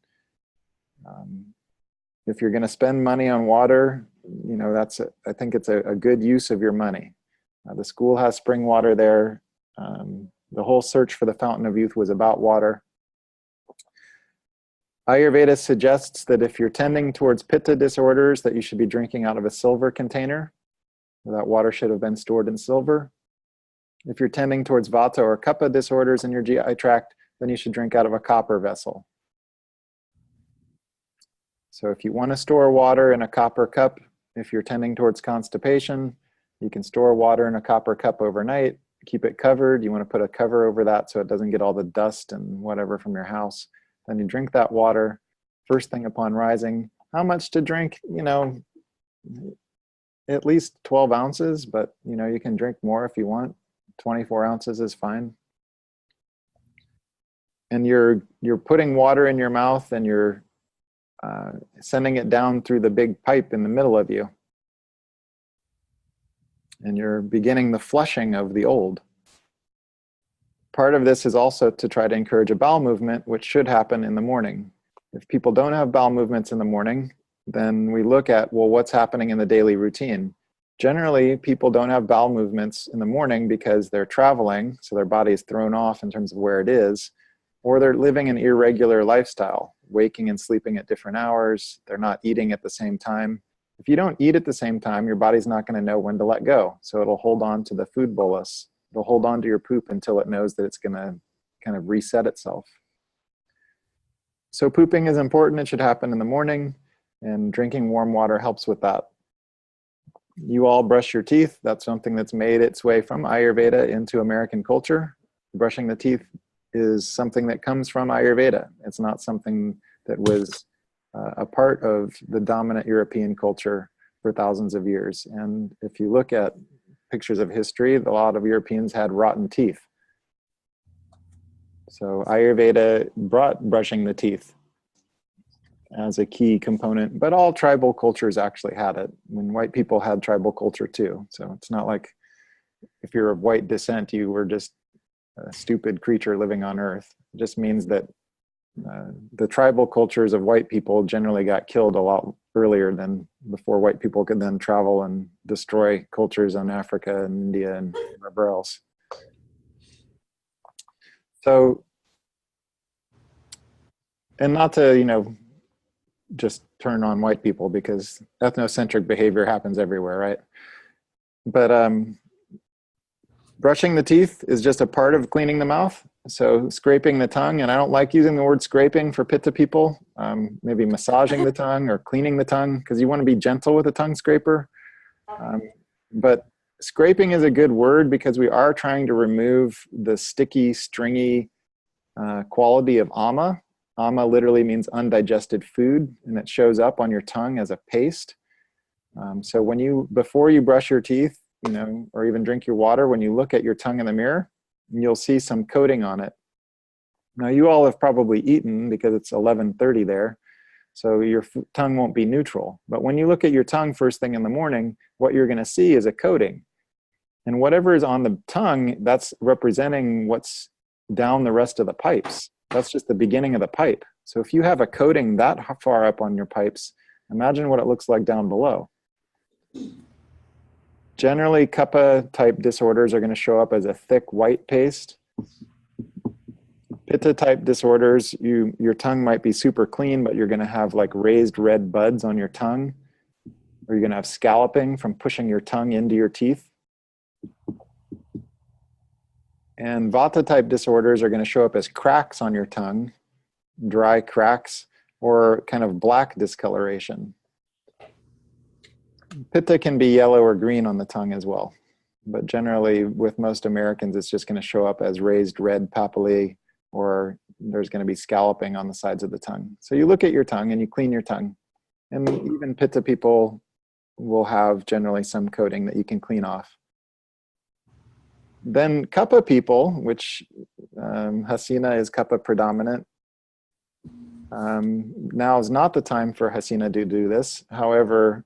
If you're going to spend money on water, I think it's a good use of your money. The school has spring water there. The whole search for the Fountain of Youth was about water. Ayurveda suggests that if you're tending towards pitta disorders, that you should be drinking out of a silver container. That water should have been stored in silver. If you're tending towards vata or kapha disorders in your GI tract, then you should drink out of a copper vessel. So if you want to store water in a copper cup, if you're tending towards constipation, you can store water in a copper cup overnight, keep it covered. You want to put a cover over that so it doesn't get all the dust and whatever from your house. Then you drink that water first thing upon rising. How much to drink? At least 12 ounces, but you can drink more if you want. 24 ounces is fine. And you're putting water in your mouth and you're sending it down through the big pipe in the middle of you. And you're beginning the flushing of the old. Part of this is also to try to encourage a bowel movement, which should happen in the morning. If people don't have bowel movements in the morning, then we look at, well, what's happening in the daily routine? Generally, people don't have bowel movements in the morning because they're traveling, so their body is thrown off in terms of where it is, or they're living an irregular lifestyle, waking and sleeping at different hours. They're not eating at the same time. If you don't eat at the same time, your body's not going to know when to let go. So it'll hold on to the food bolus. It'll hold on to your poop until it knows that it's going to kind of reset itself. So pooping is important. It should happen in the morning, and drinking warm water helps with that. You all brush your teeth. That's something that's made its way from Ayurveda into American culture. Brushing the teeth is something that comes from Ayurveda. It's not something that was a part of the dominant European culture for thousands of years. And if you look at pictures of history, a lot of Europeans had rotten teeth. So Ayurveda brought brushing the teeth as a key component, but all tribal cultures actually had it. When white people had tribal culture too. So it's not like if you're of white descent, you were just a stupid creature living on earth. It just means that the tribal cultures of white people generally got killed a lot earlier than before white people could then travel and destroy cultures in Africa and India and wherever else. So, and not to, just turn on white people, because ethnocentric behavior happens everywhere, right? But brushing the teeth is just a part of cleaning the mouth. So scraping the tongue, and I don't like using the word scraping for pitta people, maybe massaging the tongue or cleaning the tongue, because you want to be gentle with a tongue scraper. But scraping is a good word because we are trying to remove the sticky, stringy quality of ama. Ama literally means undigested food, and it shows up on your tongue as a paste. So before you brush your teeth, or even drink your water, when you look at your tongue in the mirror, you'll see some coating on it. Now, you all have probably eaten because it's 11:30 there, so your tongue won't be neutral. But when you look at your tongue first thing in the morning, what you're going to see is a coating. And whatever is on the tongue, that's representing what's down the rest of the pipes. That's just the beginning of the pipe. So if you have a coating that far up on your pipes, imagine what it looks like down below. Generally, kapha type disorders are going to show up as a thick white paste. Pitta type disorders, your tongue might be super clean, but you're going to have like raised red buds on your tongue, or you're going to have scalloping from pushing your tongue into your teeth. And vata type disorders are going to show up as cracks on your tongue, dry cracks, or kind of black discoloration. Pitta can be yellow or green on the tongue as well. But generally, with most Americans, it's just going to show up as raised red papillae, or there's going to be scalloping on the sides of the tongue. So you look at your tongue and you clean your tongue. And even Pitta people will have generally some coating that you can clean off. Then kapha people, which Hasina is kapha predominant. Now is not the time for Hasina to do this. However,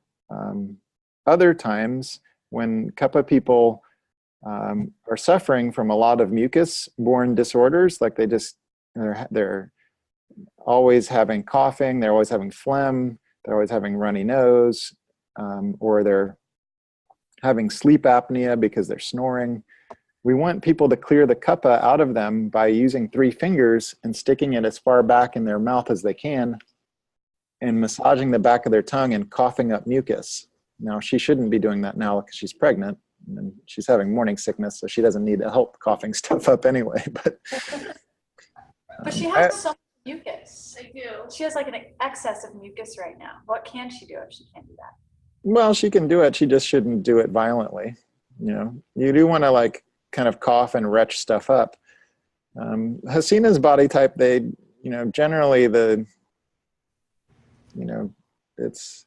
other times when kapha people are suffering from a lot of mucus-borne disorders, like they're always having coughing, they're always having phlegm, they're always having runny nose, or they're having sleep apnea because they're snoring. We want people to clear the kapha out of them by using 3 fingers and sticking it as far back in their mouth as they can and massaging the back of their tongue and coughing up mucus. Now, she shouldn't be doing that now because she's pregnant and she's having morning sickness, so she doesn't need help coughing stuff up anyway. But she has so much mucus. I do. She has like an excess of mucus right now. What can she do if she can't do that? Well, she can do it. She just shouldn't do it violently. You do want to like kind of cough and retch stuff up. Hasina's body type, they, generally it's,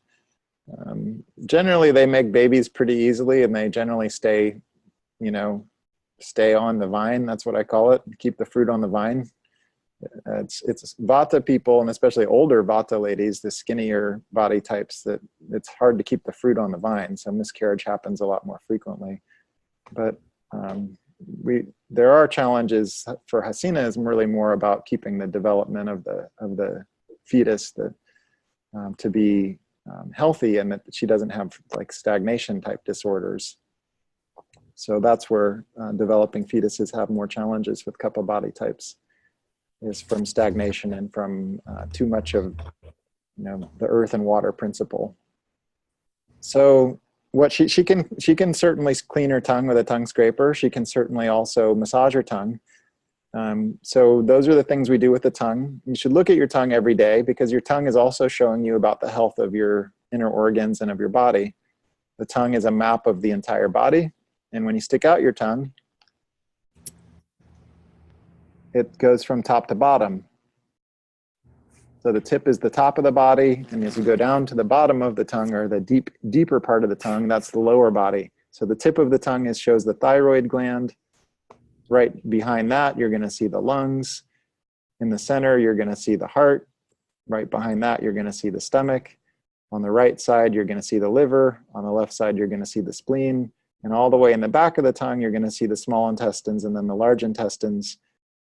generally they make babies pretty easily, and they generally stay on the vine. That's what I call it. Keep the fruit on the vine. It's vata people, and especially older vata ladies, the skinnier body types, that it's hard to keep the fruit on the vine. So miscarriage happens a lot more frequently. But there are challenges for Hasina. Is really more about keeping the development of the fetus to be healthy, and that she doesn't have like stagnation type disorders. So that's where developing fetuses have more challenges with kapha body types, is from stagnation and from too much of the earth and water principle. So what she can certainly clean her tongue with a tongue scraper. She can certainly also massage her tongue. So those are the things we do with the tongue. You should look at your tongue every day, because your tongue is also showing you about the health of your inner organs and of your body. The tongue is a map of the entire body. And when you stick out your tongue, it goes from top to bottom. So the tip is the top of the body, and as you go down to the bottom of the tongue, or the deeper part of the tongue, that's the lower body. So the tip of the tongue shows the thyroid gland. Right behind that, you're going to see the lungs. In the center, you're going to see the heart. Right behind that, you're going to see the stomach. On the right side, you're going to see the liver. On the left side, you're going to see the spleen. And all the way in the back of the tongue, you're going to see the small intestines, and then the large intestines,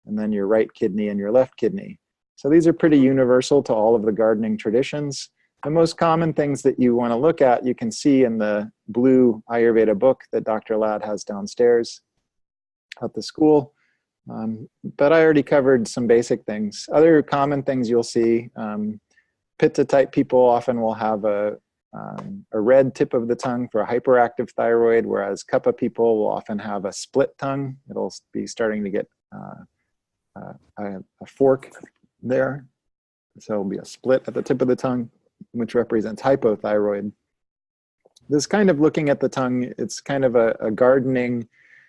and then your right kidney and your left kidney. So these are pretty universal to all of the gardening traditions. The most common things that you want to look at, you can see in the blue Ayurveda book that Dr. Ladd has downstairs at the school. But I already covered some basic things. Other common things you'll see, Pitta type people often will have a red tip of the tongue for a hyperactive thyroid, whereas Kapha people will often have a split tongue. It'll be starting to get a fork there. So it'll be a split at the tip of the tongue, which represents hypothyroid. This kind of looking at the tongue, it's kind of a gardening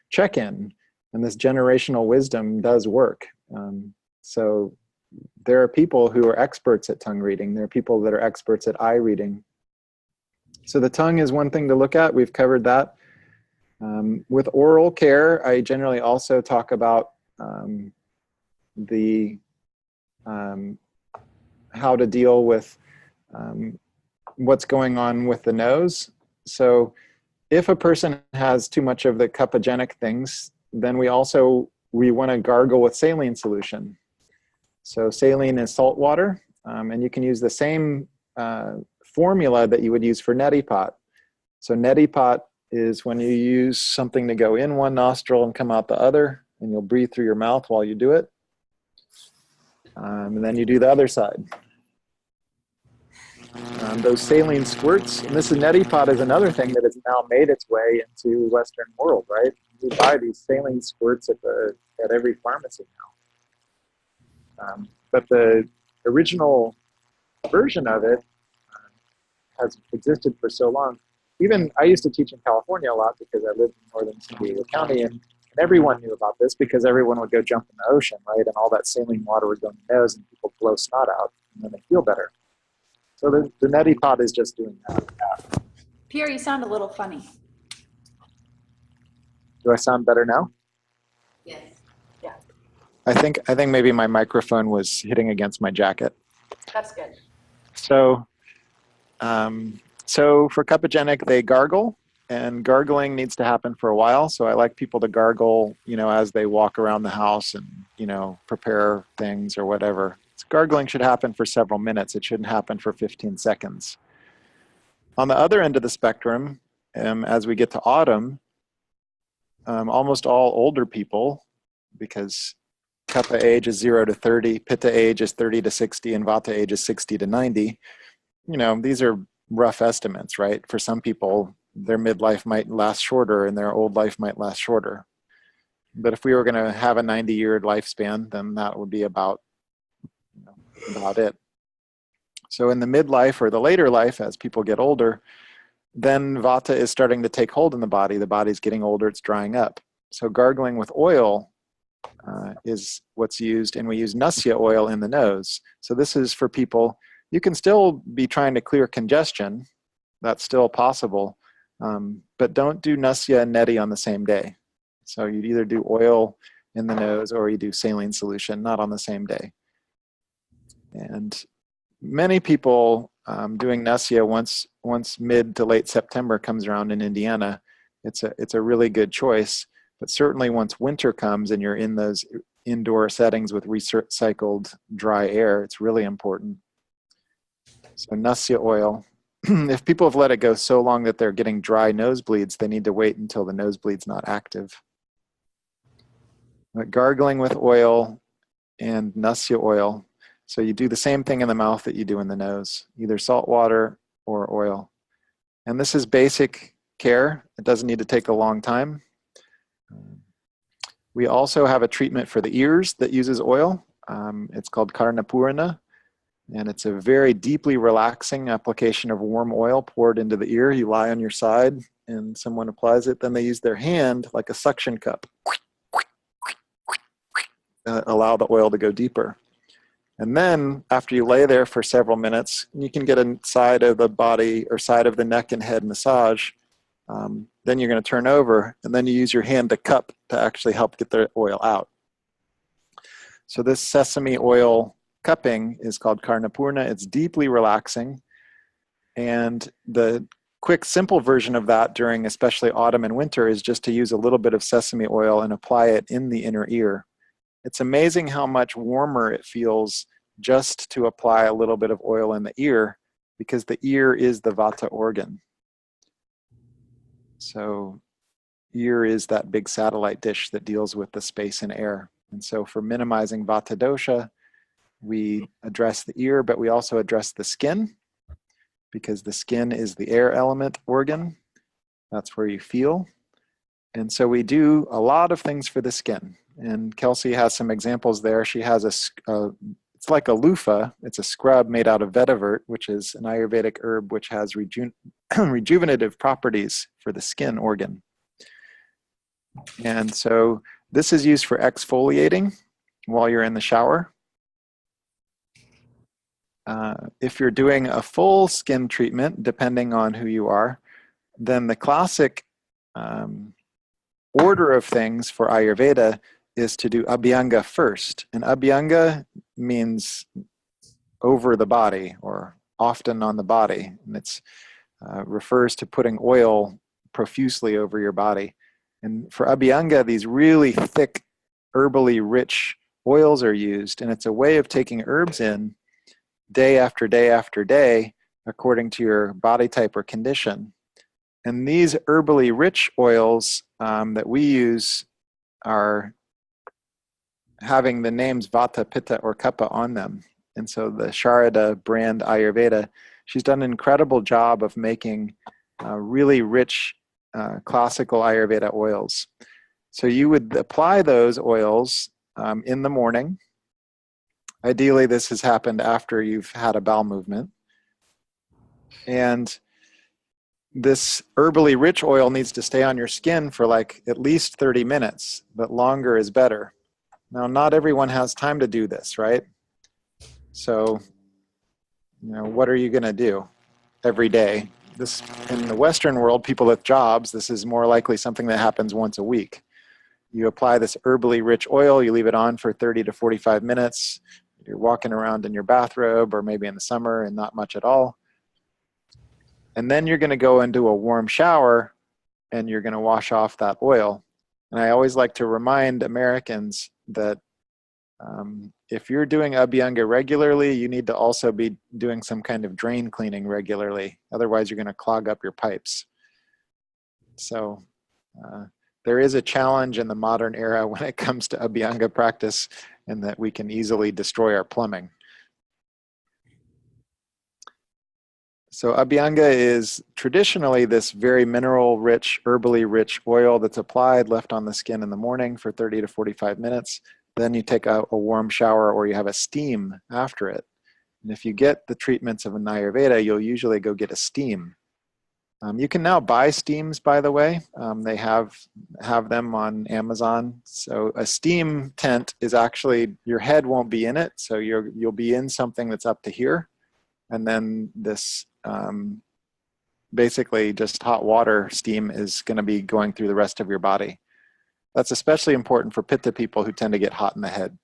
check-in, and this generational wisdom does work. So there are people who are experts at tongue reading. There are people that are experts at eye reading. So the tongue is one thing to look at. We've covered that. With oral care, I generally also talk about how to deal with what's going on with the nose. So if a person has too much of the cuppogenic things, then we want to gargle with saline solution. So saline is salt water, and you can use the same formula that you would use for neti pot. So neti pot is when you use something to go in one nostril and come out the other, and you'll breathe through your mouth while you do it. And then you do the other side. Those saline squirts, and this neti pot is another thing that has now made its way into Western world, right? You buy these saline squirts at every pharmacy now. But the original version of it has existed for so long. Even I used to teach in California a lot because I lived in northern San Diego County, and everyone knew about this because everyone would go jump in the ocean, right? And all that saline water would go in the nose and people blow snot out and then they feel better. So the neti pot is just doing that. Pierre, you sound a little funny. Do I sound better now? Yes. Yeah, I think maybe my microphone was hitting against my jacket. that's good. So for cuppogenic, they gargle, and gargling needs to happen for a while. So I like people to gargle, as they walk around the house and, prepare things or whatever. Gargling should happen for several minutes. It shouldn't happen for 15 seconds. On the other end of the spectrum, as we get to autumn, almost all older people, because Kapha age is 0 to 30, Pitta age is 30 to 60, and Vata age is 60 to 90. These are rough estimates, right? For some people, their midlife might last shorter and their old life might last shorter. But if we were going to have a 90-year lifespan, then that would be about it. So in the midlife or the later life, as people get older, then Vata is starting to take hold in the body. The body's getting older, it's drying up. So gargling with oil is what's used, and we use nasya oil in the nose. So this is for people, you can still be trying to clear congestion, that's still possible, but don't do nasya and neti on the same day. So you'd either do oil in the nose or you do saline solution, not on the same day. And many people doing nasya once mid to late September comes around in Indiana, it's a really good choice. But certainly once winter comes and you're in those indoor settings with recycled dry air, it's really important. So nasya oil, if people have let it go so long that they're getting dry nosebleeds, they need to wait until the nosebleed's not active. But gargling with oil and nasya oil, so you do the same thing in the mouth that you do in the nose, either salt water or oil. And this is basic care. It doesn't need to take a long time. We also have a treatment for the ears that uses oil. It's called Karnapurana, and it's a very deeply relaxing application of warm oil poured into the ear. You lie on your side and someone applies it. Then they use their hand like a suction cup. Allow the oil to go deeper. And then after you lay there for several minutes, you can get a side of the body or side of the neck and head massage. Then you're going to turn over, and then you use your hand to cup to actually help get the oil out. So this sesame oil cupping is called Karnapurna. It's deeply relaxing. And the quick, simple version of that during especially autumn and winter is just to use a little bit of sesame oil and apply it in the inner ear. It's amazing how much warmer it feels just to apply a little bit of oil in the ear, because the ear is the Vata organ. So ear is that big satellite dish that deals with the space and air. And so for minimizing Vata dosha, we address the ear, but we also address the skin, because the skin is the air element organ. That's where you feel. And so we do a lot of things for the skin. And Kelsey has some examples there. She has it's like a loofah. It's a scrub made out of vetiver, which is an Ayurvedic herb which has rejuvenative properties for the skin organ. And so this is used for exfoliating while you're in the shower. If you're doing a full skin treatment, depending on who you are, then the classic order of things for Ayurveda is to do Abhyanga first. And Abhyanga means over the body or often on the body. And it refers to putting oil profusely over your body. And for Abhyanga, these really thick, herbally rich oils are used. And it's a way of taking herbs in day after day after day, according to your body type or condition. And these herbally rich oils that we use are having the names Vata, Pitta, or Kapha on them. And so the Sharada brand Ayurveda, she's done an incredible job of making really rich classical Ayurveda oils. So you would apply those oils in the morning. Ideally, this has happened after you've had a bowel movement. And this herbally rich oil needs to stay on your skin for like at least 30 minutes, but longer is better. Now, not everyone has time to do this, right? So, what are you going to do every day? This, in the Western world, people with jobs, this is more likely something that happens once a week. You apply this herbally rich oil, you leave it on for 30 to 45 minutes. You're walking around in your bathrobe or maybe in the summer and not much at all. And then you're going to go into a warm shower and you're going to wash off that oil. And I always like to remind Americans that if you're doing Abhyanga regularly, you need to also be doing some kind of drain cleaning regularly. Otherwise, you're going to clog up your pipes. So there is a challenge in the modern era when it comes to Abhyanga practice, and that we can easily destroy our plumbing. So Abhyanga is traditionally this very mineral-rich, herbally rich oil that's applied, left on the skin in the morning for 30 to 45 minutes. Then you take a warm shower or you have a steam after it. And if you get the treatments of an Ayurveda, you'll usually go get a steam. You can now buy steams, by the way. They have them on Amazon. So a steam tent is actually, your head won't be in it, so you'll be in something that's up to here. And then this basically just hot water steam is going to be going through the rest of your body. That's especially important for Pitta people who tend to get hot in the head.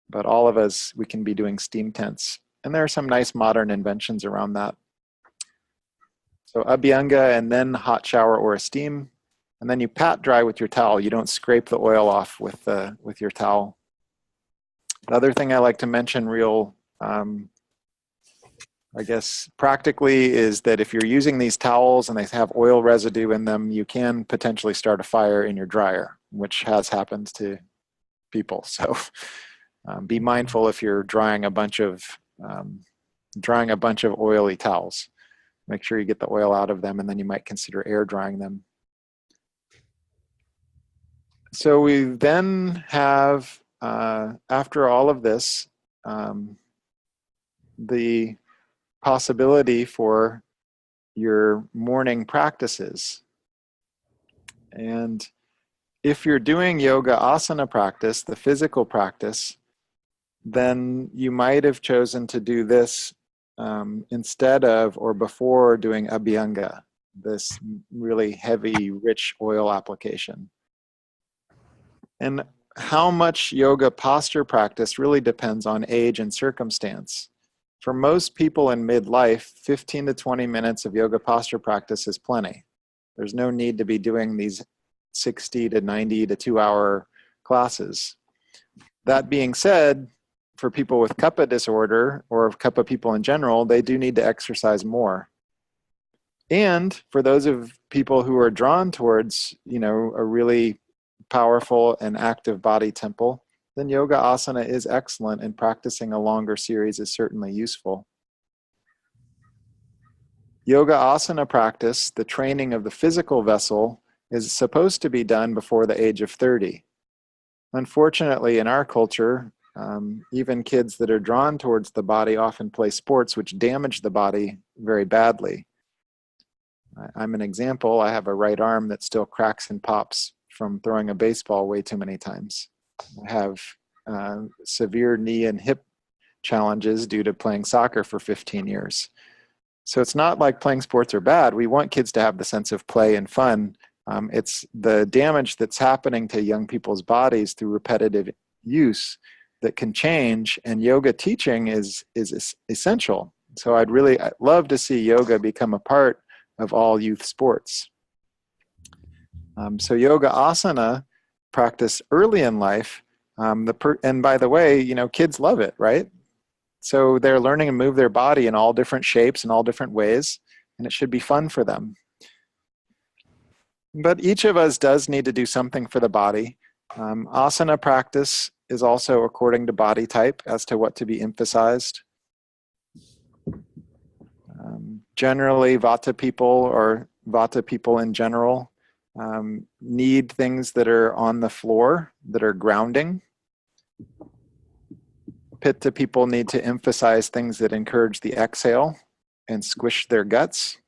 But all of us, we can be doing steam tents. And there are some nice modern inventions around that. So Abhyanga and then hot shower or a steam. And then you pat dry with your towel. You don't scrape the oil off with your towel. The other thing I like to mention real I guess practically is that if you're using these towels and they have oil residue in them, you can potentially start a fire in your dryer, which has happened to people. So be mindful if you're drying a bunch of oily towels. Make sure you get the oil out of them, and then you might consider air drying them. So we then have, after all of this, the possibility for your morning practices. And if you're doing yoga asana practice, the physical practice, then you might have chosen to do this instead of or before doing Abhyanga, this really heavy, rich oil application. And how much yoga posture practice really depends on age and circumstance. For most people in midlife, 15 to 20 minutes of yoga posture practice is plenty. There's no need to be doing these 60 to 90 to 2-hour classes. That being said, for people with Kapha disorder or Kapha people in general, they do need to exercise more. And for those of people who are drawn towards, a really powerful and active body temple, then yoga asana is excellent, and practicing a longer series is certainly useful. Yoga asana practice, the training of the physical vessel, is supposed to be done before the age of 30. Unfortunately, in our culture, even kids that are drawn towards the body often play sports which damage the body very badly. I'm an example. I have a right arm that still cracks and pops from throwing a baseball way too many times. I have severe knee and hip challenges due to playing soccer for 15 years. So it's not like playing sports are bad. We want kids to have the sense of play and fun. It's the damage that's happening to young people's bodies through repetitive use that can change, and yoga teaching is essential. So I'd love to see yoga become a part of all youth sports. So yoga asana practice early in life, and by the way, kids love it, right? So they're learning to move their body in all different shapes and all different ways, and it should be fun for them. But each of us does need to do something for the body. Asana practice is also according to body type as to what to be emphasized. Generally, Vata people in general need things that are on the floor, that are grounding. Pitta people need to emphasize things that encourage the exhale and squish their guts.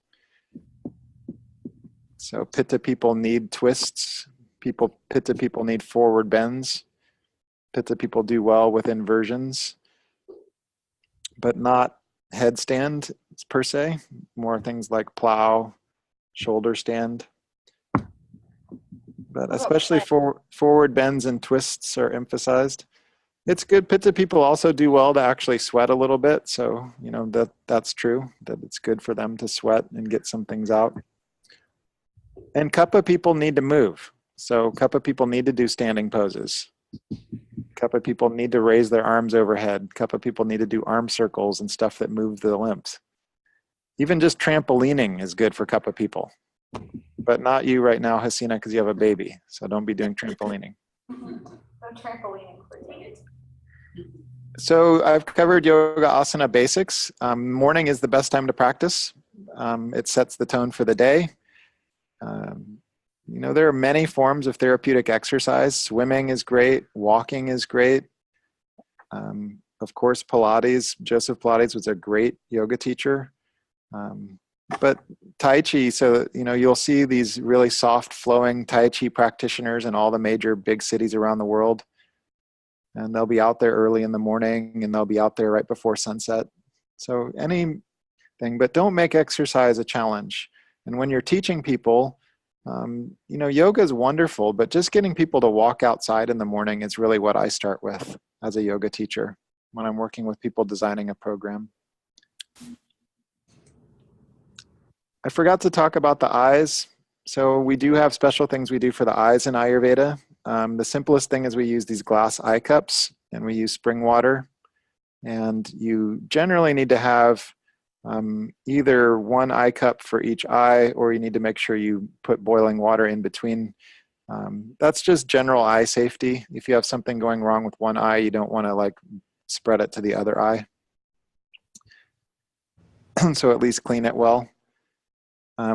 So Pitta people need twists. Pitta people need forward bends. Pitta people do well with inversions, but not headstand per se. More things like plow, shoulder stand. But especially forward bends and twists are emphasized. It's good. Pitta people also do well to actually sweat a little bit. So, that's true, that it's good for them to sweat and get some things out. And Kapha people need to move. So Kapha people need to do standing poses. Kapha people need to raise their arms overhead. Kapha people need to do arm circles and stuff that move the limbs. Even just trampolining is good for Kapha people. But not you right now, Hasina, because you have a baby. So don't be doing trampolining. No trampolining, please. So I've covered yoga asana basics. Morning is the best time to practice. It sets the tone for the day. There are many forms of therapeutic exercise. Swimming is great. Walking is great. Of course, Pilates. Joseph Pilates was a great yoga teacher. But Tai Chi, so, you'll see these really soft flowing Tai Chi practitioners in all the major big cities around the world. And they'll be out there early in the morning, and they'll be out there right before sunset. So anything, but don't make exercise a challenge. And when you're teaching people, yoga is wonderful, but just getting people to walk outside in the morning is really what I start with as a yoga teacher when I'm working with people designing a program. I forgot to talk about the eyes. So we do have special things we do for the eyes in Ayurveda. The simplest thing is we use these glass eye cups, and we use spring water. And you generally need to have either one eye cup for each eye, or you need to make sure you put boiling water in between. That's just general eye safety. If you have something going wrong with one eye, you don't want to spread it to the other eye. So at least clean it well.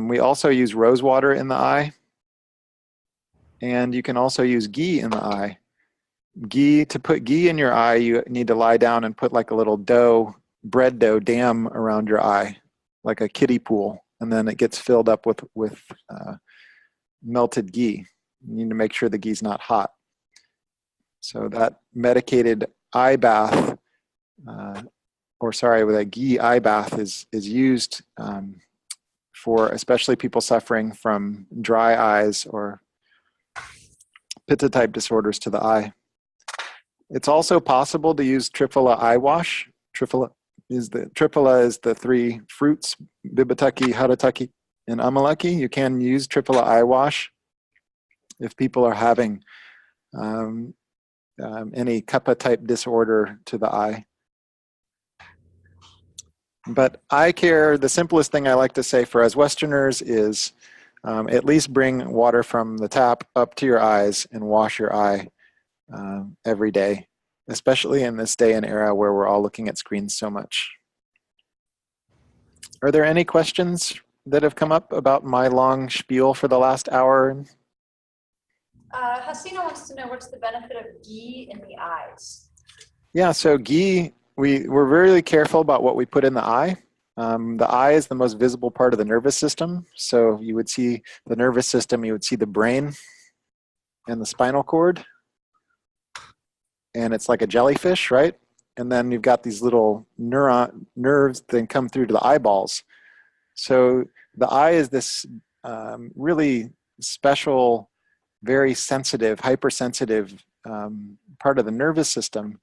We also use rose water in the eye. And you can also use ghee in the eye. To put ghee in your eye, you need to lie down and put a little bread dough dam around your eye, like a kiddie pool. And then it gets filled up with melted ghee. You need to make sure the ghee's not hot. So that medicated eye bath, with a ghee eye bath is used for especially people suffering from dry eyes or pitta type disorders to the eye. It's also possible to use Triphala eye wash. Triphala is the three fruits, Bibhataki, Harataki, and Amalaki. You can use Triphala eye wash if people are having any kapha type disorder to the eye. But eye care, the simplest thing I like to say for us Westerners is at least bring water from the tap up to your eyes and wash your eye every day, especially in this day and era where we're all looking at screens so much. Are there any questions that have come up about my long spiel for the last hour? Hasina wants to know, what's the benefit of ghee in the eyes? Yeah, so ghee, we're really careful about what we put in the eye. The eye is the most visible part of the nervous system. So you would see the nervous system, you would see the brain and the spinal cord. And it's like a jellyfish, right? And then you've got these little nerves that come through to the eyeballs. So the eye is this really special, very sensitive, hypersensitive part of the nervous system.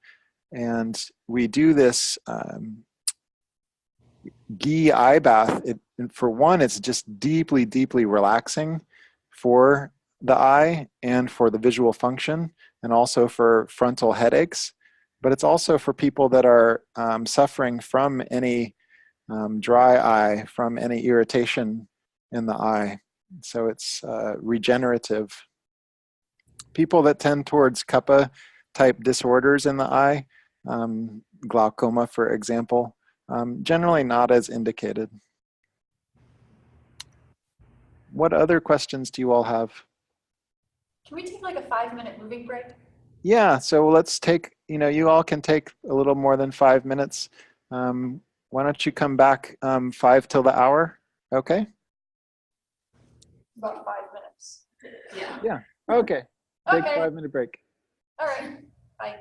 And we do this ghee eye bath. For one, it's just deeply, deeply relaxing for the eye and for the visual function, and also for frontal headaches. But it's also for people that are suffering from any dry eye, from any irritation in the eye. So it's regenerative. People that tend towards kapha type disorders in the eye, glaucoma, for example, generally not as indicated. What other questions do you all have? Can we take like a 5-minute moving break? Yeah, so let's take, you all can take a little more than 5 minutes. Why don't you come back 5 till the hour? Okay? About 5 minutes. Yeah. Yeah, okay. Take Okay. 5-minute break. All right. Bye.